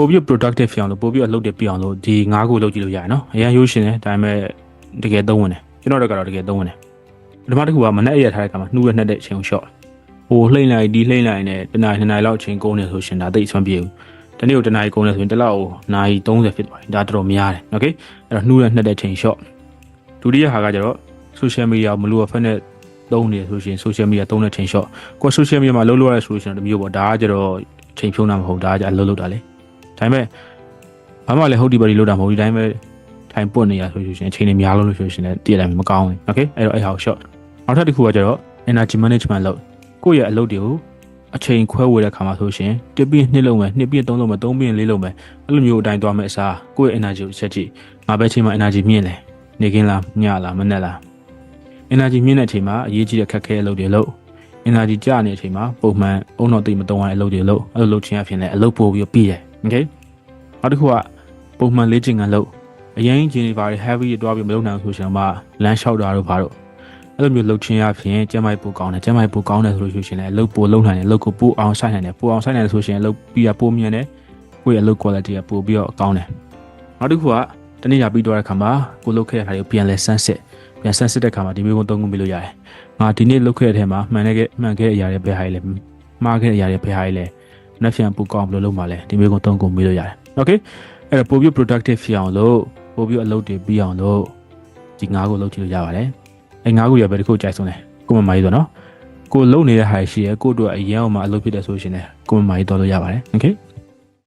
ပိုပြီး productive ဖြစ်အောင်လို့ပိုပြီးအလုပ်တွေပြအောင်လို့ဒီ9ခုလုပ်ကြည့်လို့ရတယ်နော်အရင်ရိုးရှင်တယ်ဒါပေမဲ့တကယ်သုံးဝင်တယ်ကျွန်တော်တို့ကတော့တကယ်သုံးဝင်တယ်ပထမတစ်ခုကမနဲ့အရက်ထားတဲ့အခါမှာနှူးရနှက်တဲ့အချိန်ကို short ဟိုလှိမ့်လိုက်ဒီလှိမ့်လိုက်နဲ့တနား2နာရီလောက်အချိန်ကုန်နေဆိုရှင်ဒါသိအဆွမ်းပြေဘူးတနေ့ကိုတနာရီကုန်နေဆိုရင်တစ်လောက်နာရီ30ဖြစ်သွားပြီဒါတော်တော်များတယ်โอเคအဲ့တော့နှူးရနှက်တဲ့အချိန် short ဒုတိယဟာကကျတော့ social media မလို့ဖက်နဲ့သုံးနေဆိုရှင် social media သုံးတဲ့အချိန် short ကို social media မှာလှုပ်လို့ရတဲ့ solution တစ်မျိုးပေါ့ဒါကကျတော့ချိန်ဖြုံးတာမဟုတ်ဒါကကျအလုပ်လုပ်တာလေဒါပေမဲ့ဘာမှလည်းဟုတ်ဒီပါဒီလုပ်တာမဟုတ်ဒီတိုင်းပဲထိုင်ပွတ်နေရဆိုရှင်အချိန်တွေများလို့ဆိုရှင်လည်းတည့်တယ်မကောင်းဘူးโอเคအဲ့တော့အဲ့ဟာ short နောက်ထပ်တစ်ခုကကျတော့ energy management လုပ်ကိုယ့်ရဲ့အလုပ်တွေကိုအချိန်ခွဲဝေတဲ့ခါမှာဆိုရှင်1ပြည့်2လုံးမယ်2ပြည့်3လုံးမယ်3ပြည့်4လုံးမယ်အဲ့လိုမျိုးအတိုင်းသွားမယ်အစားကိုယ့်ရဲ့ energy ကိုချက်ကြည့်ငါပဲချိန်မှာ energy မြင့်တယ်နေကင်းလားညလားမနေ့လား energy မြင့်တဲ့အချိန်မှာအရေးကြီးတဲ့ခက်ခဲအလုပ်တွေလုပ် energy ကျနေတဲ့အချိန်မှာပုံမှန်အုံတော့တိတ်မတုံးရတဲ့အလုပ်တွေလုပ်အဲ့လိုလုပ်ချင်းအဖြစ်လည်းအလုပ်ပို့ပြီးပြီးတယ် okay နောက်တစ်ခုကပုံမှန်လေ့ကျင့်ခန်းလုပ်အရင်ဂျင်းတွေဘာတွေ heavy တွေတွားပြီးမလုပ်နိုင်ဘူးဆိုရှင်မှလမ်းလျှောက်တာတို့ဘာတို့အဲ့လိုမျိုးလုပ်ချင်းအဖြစ်ကျမကြီးပိုကောင်းတယ်ကျမကြီးပိုကောင်းတယ်ဆိုလို့ရှိရင်လည်းအလုပ်ပိုလုပ်နိုင်တယ်အလုပ်ကိုပိုအောင်ဆိုင်နိုင်တယ်ပိုအောင်ဆိုင်နိုင်တယ်ဆိုရှင်အလုပ်ပြီးရပိုမြင်တယ်ကိုယ့်ရဲ့အလုပ် quality ကပိုပြီးတော့ကောင်းတယ်နောက်တစ်ခုကတနေ့ရပြီးတော့တဲ့ခါမှာကိုလုပ်ခဲ့တဲ့ခါတွေကိုပြန်လဲဆန်းစစ်တဲ့ခါမှာဒီမျိုးကိုသုံးခုပြီးလို့ရတယ်ငါဒီနေ့လုပ်ခဲ့တဲ့အထက်မှာမှန်ခဲ့တဲ့အရာတွေဘယ်ဟာလဲမှားခဲ့တဲ့အရာတွေဘယ်ဟာလဲနှစ်ဖြန်ပိုကောင်းဘယ်လိုလုပ်မှလဲဒီမျိုးကိုသုံးခုပြီးလို့ရတယ် okay အဲ့တော့ပိုပြီး productive ဖြစ်အောင်လို့ပိုပြီးအလုပ်တွေပြီးအောင်လို့ဒီ9ခုလုပ်ကြည့်လို့ရပါတယ်အဲ့9ခုရပဲတစ်ခုကြိုက်ဆုံးတယ်ကိုမမကြီးဆိုတော့ကိုလုံနေတဲ့ဟာရှိရကိုတို့အရင်အောင်မှအလုပ်ဖြစ်တဲ့ဆိုရှင်လည်းကိုမမကြီးတော်လို့ရပါတယ် okay